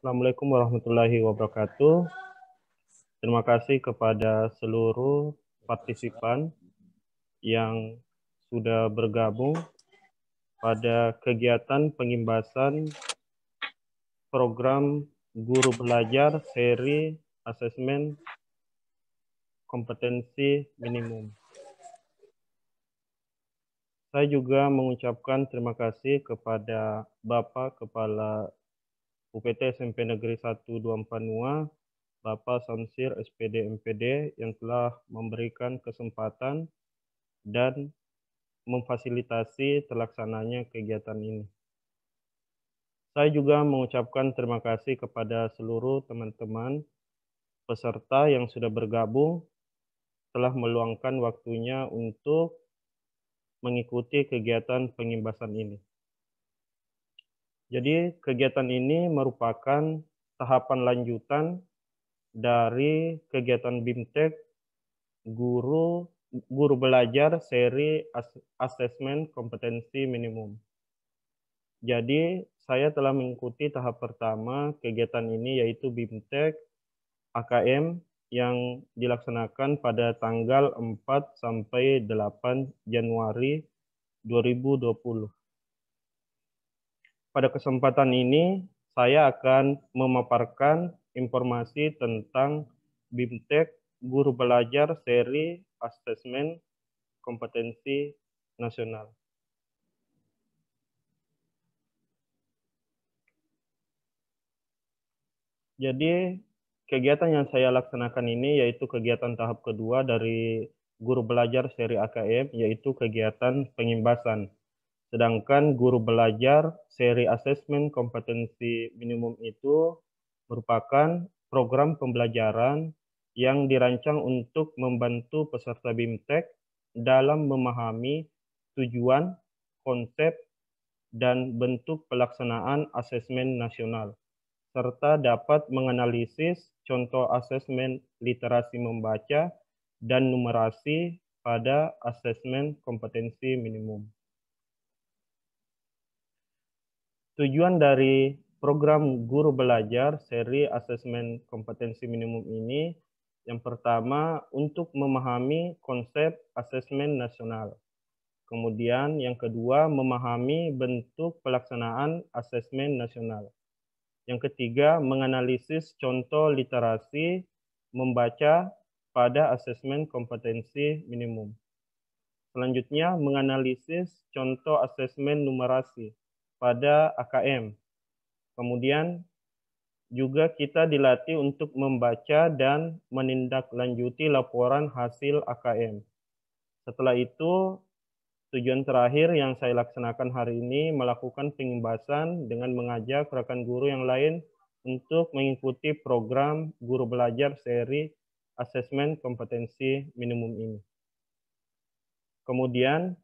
Assalamualaikum warahmatullahi wabarakatuh. Terima kasih kepada seluruh partisipan yang sudah bergabung pada kegiatan pengimbasan program Guru Belajar seri asesmen kompetensi minimum. Saya juga mengucapkan terima kasih kepada Bapak Kepala UPT SMP Negeri 1 Duampanua, Bapak Samsir SPD MPD yang telah memberikan kesempatan dan memfasilitasi terlaksananya kegiatan ini. Saya juga mengucapkan terima kasih kepada seluruh teman-teman peserta yang sudah bergabung, telah meluangkan waktunya untuk mengikuti kegiatan pengimbasan ini. Jadi kegiatan ini merupakan tahapan lanjutan dari kegiatan BIMTEK Guru Belajar seri asesmen kompetensi minimum. Jadi saya telah mengikuti tahap pertama kegiatan ini yaitu BIMTEK AKM yang dilaksanakan pada tanggal 4 sampai 8 Januari 2020. Pada kesempatan ini saya akan memaparkan informasi tentang BIMTEK Guru Belajar seri asesmen kompetensi nasional. Jadi kegiatan yang saya laksanakan ini yaitu kegiatan tahap kedua dari Guru Belajar seri AKM, yaitu kegiatan pengimbasan. Sedangkan Guru Belajar seri asesmen kompetensi minimum itu merupakan program pembelajaran yang dirancang untuk membantu peserta BIMTEK dalam memahami tujuan, konsep, dan bentuk pelaksanaan asesmen nasional, serta dapat menganalisis contoh asesmen literasi membaca dan numerasi pada asesmen kompetensi minimum. Tujuan dari program Guru Belajar seri asesmen kompetensi minimum ini, yang pertama untuk memahami konsep asesmen nasional. Kemudian yang kedua memahami bentuk pelaksanaan asesmen nasional. Yang ketiga, menganalisis contoh literasi membaca pada asesmen kompetensi minimum. Selanjutnya, menganalisis contoh asesmen numerasi pada AKM. Kemudian juga kita dilatih untuk membaca dan menindaklanjuti laporan hasil AKM. Setelah itu, tujuan terakhir yang saya laksanakan hari ini melakukan pengimbasan dengan mengajak rekan guru yang lain untuk mengikuti program Guru Belajar seri asesmen kompetensi minimum ini. Kemudian,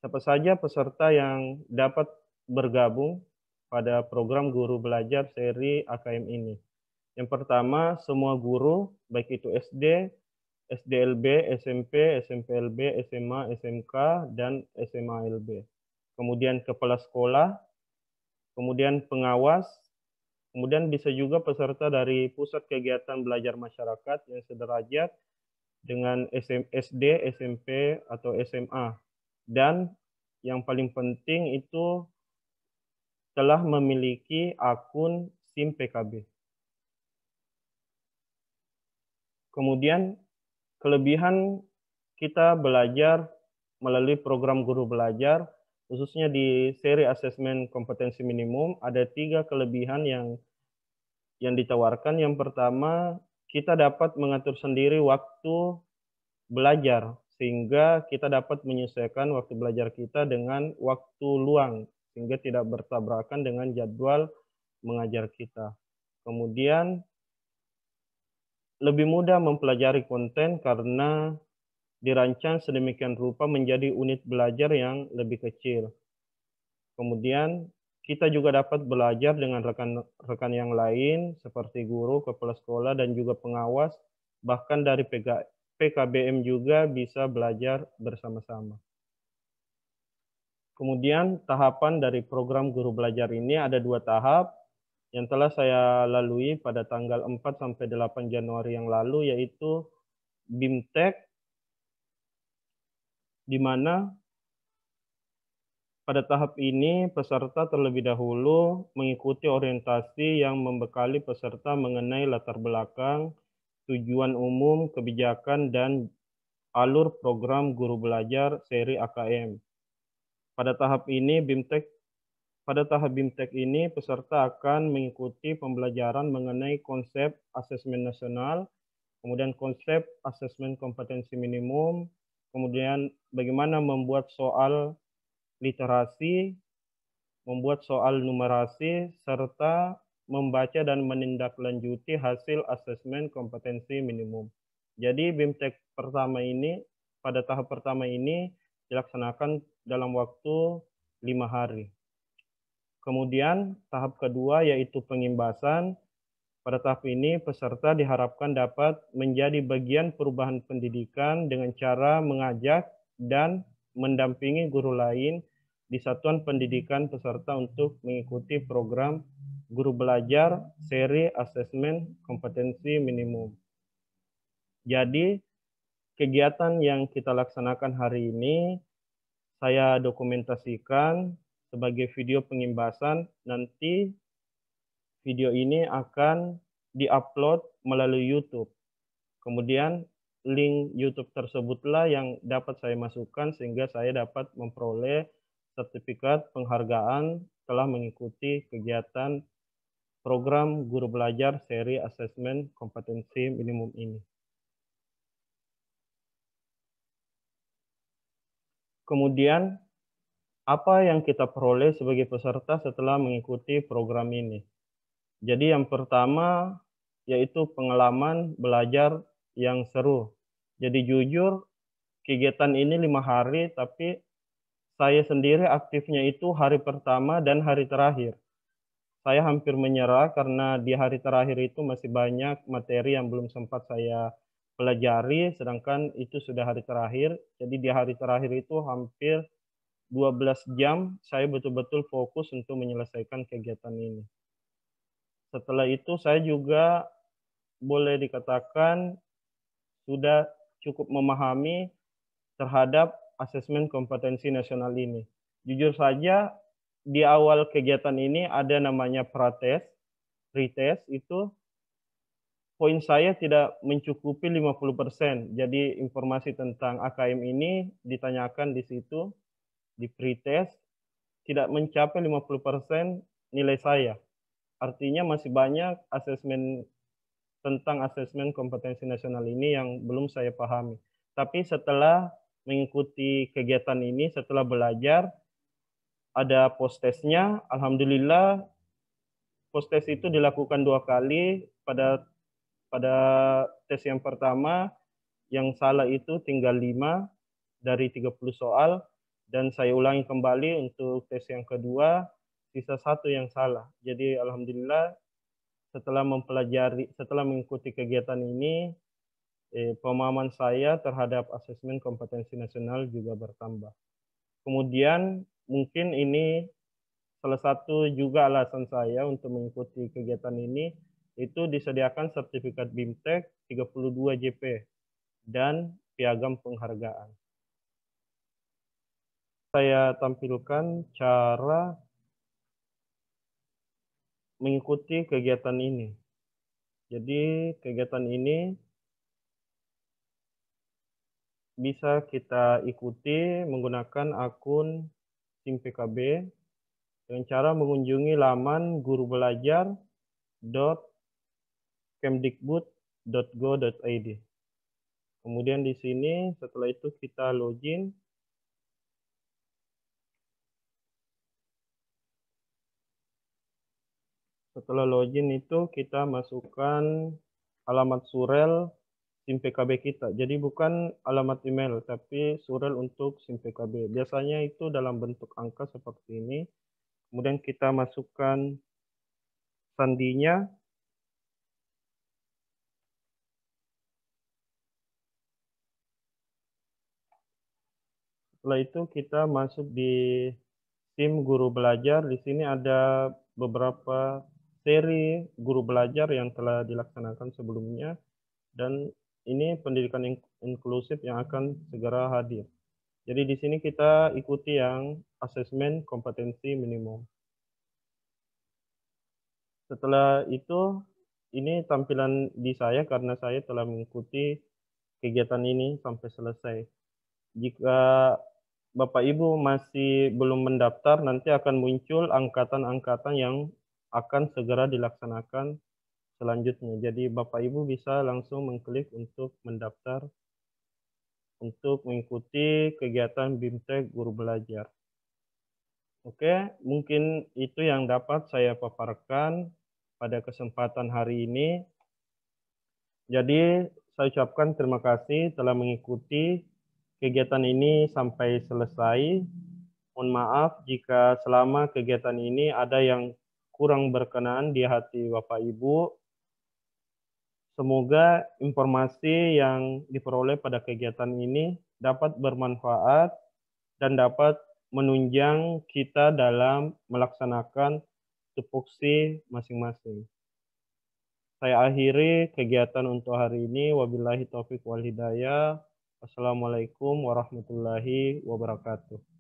siapa saja peserta yang dapat bergabung pada program Guru Belajar seri AKM ini? Yang pertama, semua guru, baik itu SD, SDLB, SMP, SMPLB, SMA, SMK, dan SMALB. Kemudian kepala sekolah, kemudian pengawas, kemudian bisa juga peserta dari pusat kegiatan belajar masyarakat yang sederajat dengan SD, SMP, atau SMA. Dan yang paling penting itu telah memiliki akun SIM PKB. Kemudian kelebihan kita belajar melalui program Guru Belajar, khususnya di seri asesmen kompetensi minimum, ada 3 kelebihan yang ditawarkan. Yang pertama, kita dapat mengatur sendiri waktu belajar, sehingga kita dapat menyesuaikan waktu belajar kita dengan waktu luang, sehingga tidak bertabrakan dengan jadwal mengajar kita. Kemudian, lebih mudah mempelajari konten karena dirancang sedemikian rupa menjadi unit belajar yang lebih kecil. Kemudian kita juga dapat belajar dengan rekan-rekan yang lain seperti guru, kepala sekolah, dan juga pengawas, bahkan dari PKBM juga bisa belajar bersama-sama. Kemudian tahapan dari program Guru Belajar ini ada 2 tahap. yang telah saya lalui pada tanggal 4 sampai 8 Januari yang lalu, yaitu BIMTEK, di mana pada tahap ini peserta terlebih dahulu mengikuti orientasi yang membekali peserta mengenai latar belakang, tujuan umum, kebijakan, dan alur program guru belajar seri AKM. Pada tahap ini pada tahap BIMTEK ini peserta akan mengikuti pembelajaran mengenai konsep asesmen nasional, kemudian konsep asesmen kompetensi minimum, kemudian bagaimana membuat soal literasi, membuat soal numerasi, serta membaca dan menindaklanjuti hasil asesmen kompetensi minimum. Jadi BIMTEK pada tahap pertama ini dilaksanakan dalam waktu 5 hari. Kemudian tahap kedua yaitu pengimbasan. Pada tahap ini peserta diharapkan dapat menjadi bagian perubahan pendidikan dengan cara mengajak dan mendampingi guru lain di satuan pendidikan peserta untuk mengikuti program guru belajar seri asesmen kompetensi minimum. Jadi kegiatan yang kita laksanakan hari ini saya dokumentasikan sebagai video pengimbasan. Nanti video ini akan di-upload melalui YouTube. Kemudian link YouTube tersebutlah yang dapat saya masukkan sehingga saya dapat memperoleh sertifikat penghargaan telah mengikuti kegiatan program guru belajar seri asesmen kompetensi minimum ini. Kemudian apa yang kita peroleh sebagai peserta setelah mengikuti program ini? Jadi yang pertama yaitu pengalaman belajar yang seru. Jadi jujur kegiatan ini 5 hari, tapi saya sendiri aktifnya itu hari pertama dan hari terakhir. Saya hampir menyerah karena di hari terakhir itu masih banyak materi yang belum sempat saya pelajari, sedangkan itu sudah hari terakhir. Jadi di hari terakhir itu hampir 12 jam saya betul-betul fokus untuk menyelesaikan kegiatan ini. Setelah itu saya juga boleh dikatakan sudah cukup memahami terhadap asesmen kompetensi nasional ini. Jujur saja di awal kegiatan ini ada namanya pretest itu poin saya tidak mencukupi 50%. Jadi informasi tentang AKM ini ditanyakan di situ di pretest tidak mencapai 50% nilai saya. Artinya masih banyak tentang asesmen kompetensi nasional ini yang belum saya pahami. Tapi setelah mengikuti kegiatan ini, setelah belajar, ada post-testnya. Alhamdulillah, post-test itu dilakukan 2 kali. Pada tes yang pertama, yang salah itu tinggal 5 dari 30 soal, dan saya ulangi kembali untuk tes yang kedua, sisa 1 yang salah. Jadi alhamdulillah setelah mengikuti kegiatan ini, pemahaman saya terhadap asesmen kompetensi nasional juga bertambah. Kemudian mungkin ini salah satu juga alasan saya untuk mengikuti kegiatan ini, itu disediakan sertifikat BIMTEK 32 JP dan piagam penghargaan. Saya tampilkan cara mengikuti kegiatan ini. Jadi kegiatan ini bisa kita ikuti menggunakan akun SIM PKB dengan cara mengunjungi laman gurubelajar.kemdikbud.go.id. Kemudian di sini setelah itu kita login. Setelah login itu kita masukkan alamat surel SIM PKB kita. Jadi bukan alamat email, tapi surel untuk SIM PKB. Biasanya itu dalam bentuk angka seperti ini. Kemudian kita masukkan sandinya. Setelah itu kita masuk di SIM guru belajar. Di sini ada beberapa seri guru belajar yang telah dilaksanakan sebelumnya, dan ini pendidikan inklusif yang akan segera hadir. Jadi di sini kita ikuti yang asesmen kompetensi minimum. Setelah itu, ini tampilan di saya karena saya telah mengikuti kegiatan ini sampai selesai. Jika Bapak Ibu masih belum mendaftar, nanti akan muncul angkatan-angkatan yang akan segera dilaksanakan selanjutnya. Jadi Bapak Ibu bisa langsung mengklik untuk mendaftar untuk mengikuti kegiatan BIMTEK Guru Belajar. Oke, mungkin itu yang dapat saya paparkan pada kesempatan hari ini. Jadi, saya ucapkan terima kasih telah mengikuti kegiatan ini sampai selesai. Mohon maaf jika selama kegiatan ini ada yang kurang berkenan di hati Bapak Ibu. Semoga informasi yang diperoleh pada kegiatan ini dapat bermanfaat dan dapat menunjang kita dalam melaksanakan tupoksi masing-masing. Saya akhiri kegiatan untuk hari ini. Wabillahi taufik wal hidayah. Wassalamualaikum warahmatullahi wabarakatuh.